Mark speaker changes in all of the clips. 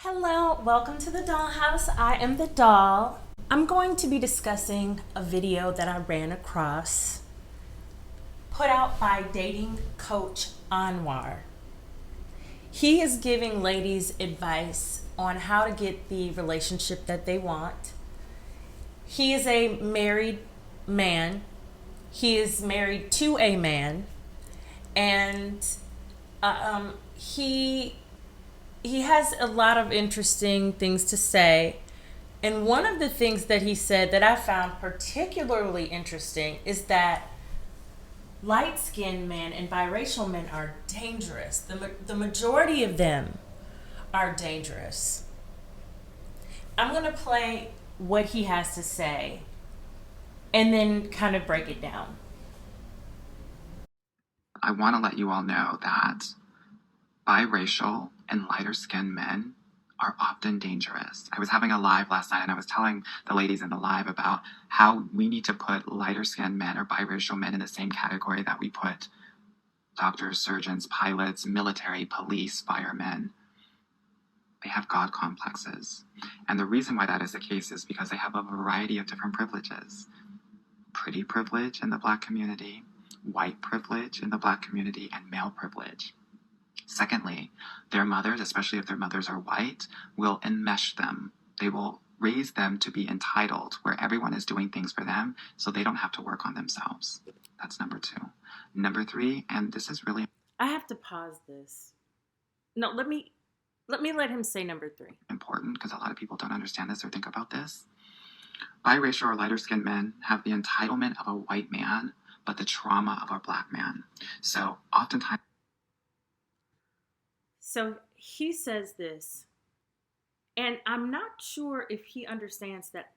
Speaker 1: Hello, welcome to the dollhouse. I am the doll. I'm going to be discussing a video that I ran across put out by dating coach Anoir. He is giving ladies advice on how to get the relationship that they want. He is a married man. He is married to a man, and he has a lot of interesting things to say. And one of the things that he said that I found particularly interesting is that light-skinned men and biracial men are dangerous. The majority of them are dangerous. I'm going to play what he has to say and then kind of break it down.
Speaker 2: I want to let you all know that biracial and lighter skinned men are often dangerous. I was having a live last night and I was telling the ladies in the live about how we need to put lighter skinned men or biracial men in the same category that we put doctors, surgeons, pilots, military, police, firemen. They have God complexes. And the reason why that is the case is because they have a variety of different privileges. Pretty privilege in the Black community, white privilege in the Black community, and male privilege. Secondly, their mothers, especially if their mothers are white, will enmesh them. They will raise them to be entitled, where everyone is doing things for them, so they don't have to work on themselves. That's number two. Number three, and this is really
Speaker 1: I have to pause this. No, let him say number 3.
Speaker 2: important because a lot of people don't understand this or think about this. Biracial or lighter skinned men have the entitlement of a white man, but the trauma of a Black man. So oftentimes,
Speaker 1: So he says this, and I'm not sure if he understands that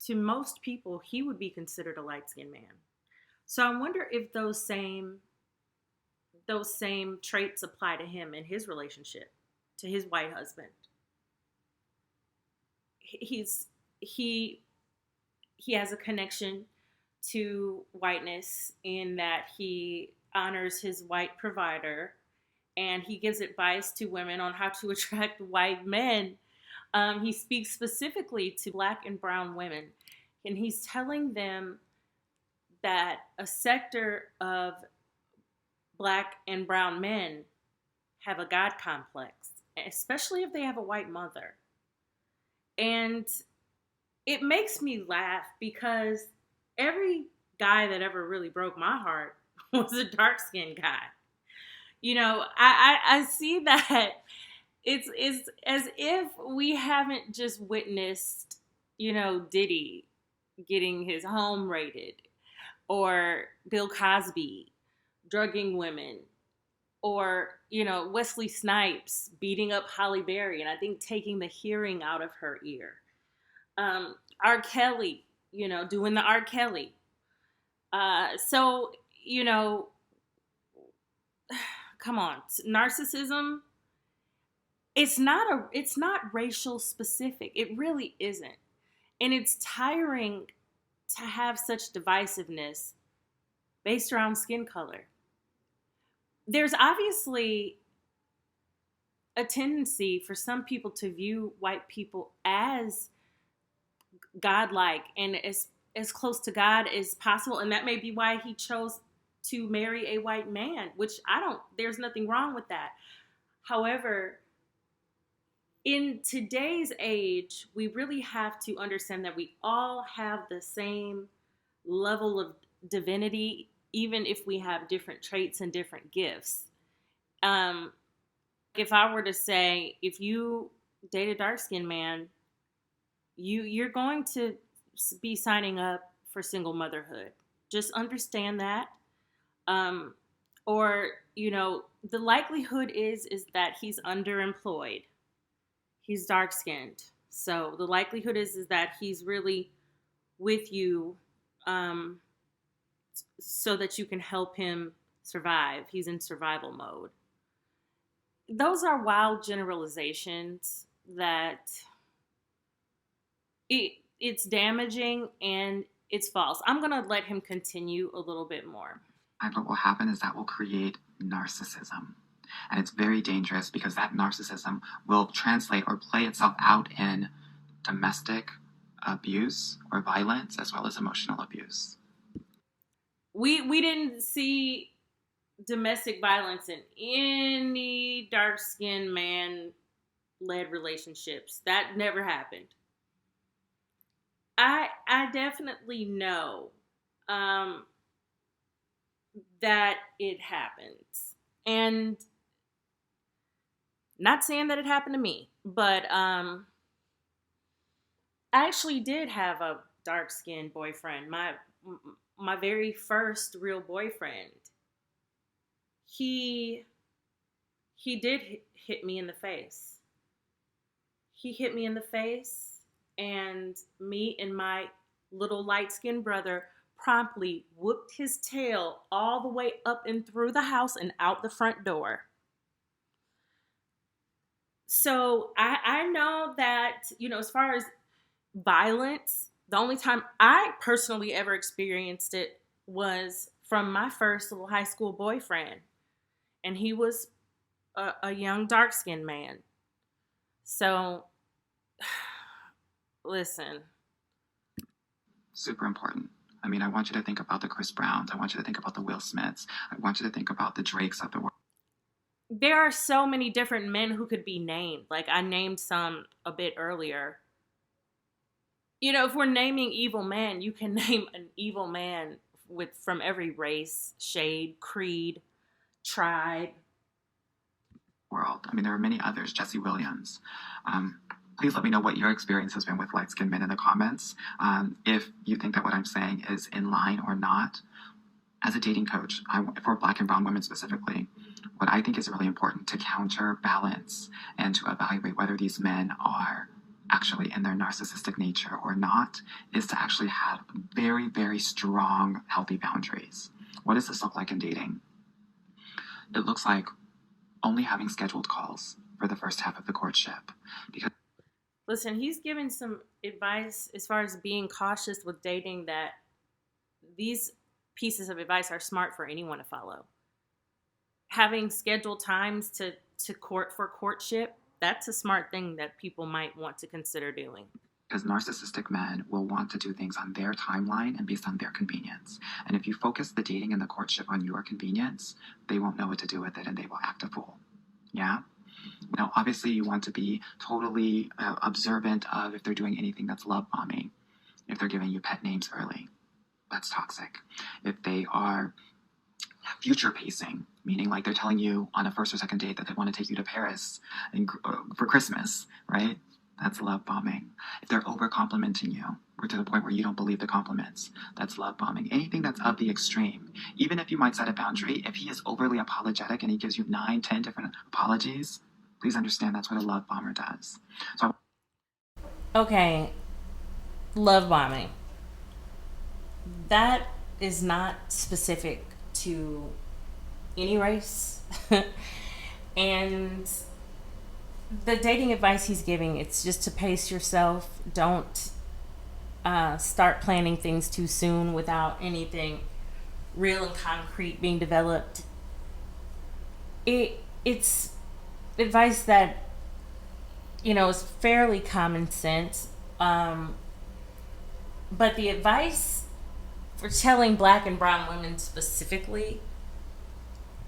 Speaker 1: to most people, he would be considered a light skinned man. So I wonder if those same traits apply to him in his relationship to his white husband. He's he he has a connection to whiteness in that he honors his white provider and he gives advice to women on how to attract white men. He speaks specifically to Black and brown women, and he's telling them that a sector of Black and brown men have a God complex, especially if they have a white mother. And it makes me laugh because every guy that ever really broke my heart was a dark skinned guy. I see that it's as if we haven't just witnessed, Diddy getting his home raided, or Bill Cosby drugging women, or Wesley Snipes beating up Holly Berry and I think taking the hearing out of her ear. R. Kelly, doing the R. Kelly. So come on, narcissism. It's not racial specific. It really isn't, and it's tiring to have such divisiveness based around skin color. There's obviously a tendency for some people to view white people as godlike and as close to God as possible, and that may be why he chose to marry a white man, which there's nothing wrong with that. However, in today's age, we really have to understand that we all have the same level of divinity, even if we have different traits and different gifts. If I were to say, if you date a dark skinned man, you're going to be signing up for single motherhood. Just understand that. Or the likelihood is that he's underemployed. He's dark skinned, so the likelihood is that he's really with you, so that you can help him survive. He's in survival mode. Those are wild generalizations that it's damaging and it's false. I'm going to let him continue a little bit more.
Speaker 2: what will happen is that will create narcissism. And it's very dangerous because that narcissism will translate or play itself out in domestic abuse or violence as well as emotional abuse.
Speaker 1: We didn't see domestic violence in any dark-skinned man-led relationships. That never happened. I definitely know that it happens. And not saying that it happened to me, but I actually did have a dark-skinned boyfriend. My very first real boyfriend. He did hit me in the face. He hit me in the face, and me and my little light-skinned brother promptly whooped his tail all the way up and through the house and out the front door. So I know that, as far as violence, the only time I personally ever experienced it was from my first little high school boyfriend. And he was a young dark-skinned man. So, listen.
Speaker 2: Super important. I mean, I want you to think about the Chris Browns. I want you to think about the Will Smiths. I want you to think about the Drakes of the world.
Speaker 1: There are so many different men who could be named. Like, I named some a bit earlier. If we're naming evil men, you can name an evil man from every race, shade, creed, tribe.
Speaker 2: World. I mean, there are many others. Jesse Williams. Please let me know what your experience has been with light-skinned men in the comments. If you think that what I'm saying is in line or not. As a dating coach, for Black and brown women specifically, what I think is really important to counterbalance and to evaluate whether these men are actually in their narcissistic nature or not is to actually have very, very strong, healthy boundaries. What does this look like in dating? It looks like only having scheduled calls for the first half of the courtship. Because
Speaker 1: listen, he's given some advice as far as being cautious with dating, that these pieces of advice are smart for anyone to follow. Having scheduled times to court for courtship, that's a smart thing that people might want to consider doing.
Speaker 2: Because narcissistic men will want to do things on their timeline and based on their convenience. And if you focus the dating and the courtship on your convenience, they won't know what to do with it and they will act a fool. Yeah? Now, obviously, you want to be totally observant of if they're doing anything that's love bombing, if they're giving you pet names early. That's toxic. If they are future pacing, meaning like they're telling you on a first or second date that they want to take you to Paris for Christmas, right? That's love bombing. If they're over complimenting you, or to the point where you don't believe the compliments, that's love bombing. Anything that's of the extreme, even if you might set a boundary, if he is overly apologetic and he gives you 9, 10 different apologies, please understand that's what a love bomber does.
Speaker 1: Okay, love bombing. That is not specific to any race. And the dating advice he's giving, it's just to pace yourself. Don't start planning things too soon without anything real and concrete being developed. It's advice that, is fairly common sense. But the advice for telling Black and brown women specifically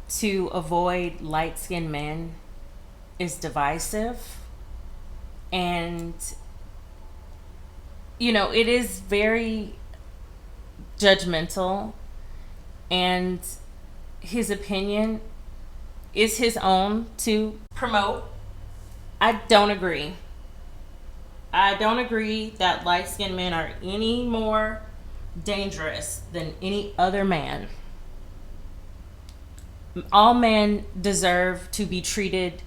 Speaker 1: to avoid light-skinned men is divisive, and it is very judgmental, and his opinion is his own to promote. I don't agree that light-skinned men are any more dangerous than any other man. All men deserve to be treated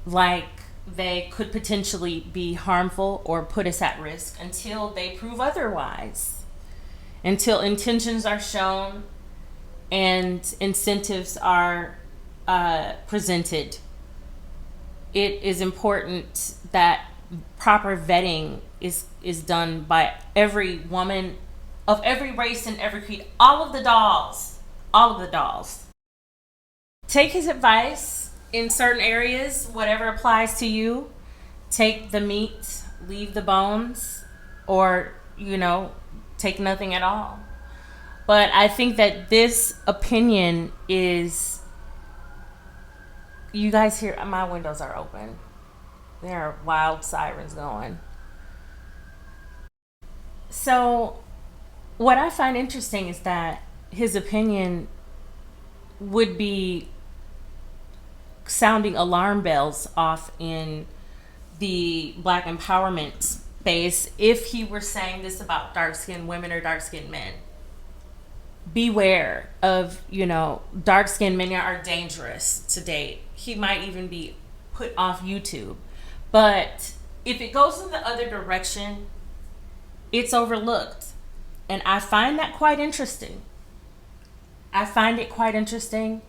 Speaker 1: like they could potentially be harmful or put us at risk until they prove otherwise. Until intentions are shown and incentives are presented. It is important that proper vetting is done by every woman of every race and every creed. All of the dolls take his advice in certain areas, whatever applies to you. Take the meat, leave the bones, or, take nothing at all. But I think that this opinion is, you guys hear, my windows are open. There are wild sirens going. So, what I find interesting is that his opinion would be sounding alarm bells off in the black empowerment space if he were saying this about dark-skinned women or dark-skinned men. Beware of, dark-skinned men are dangerous to date. He might even be put off YouTube. But if it goes in the other direction, it's overlooked. And I find that quite interesting. I find it quite interesting.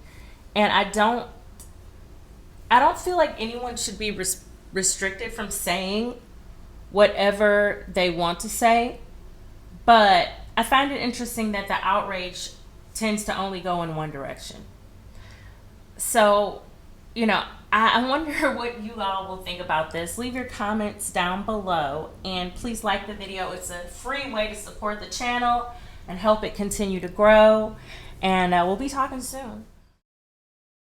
Speaker 1: And I don't feel like anyone should be restricted from saying whatever they want to say. But I find it interesting that the outrage tends to only go in one direction. So, I wonder what you all will think about this. Leave your comments down below, and please like the video. It's a free way to support the channel and help it continue to grow. And we'll be talking soon.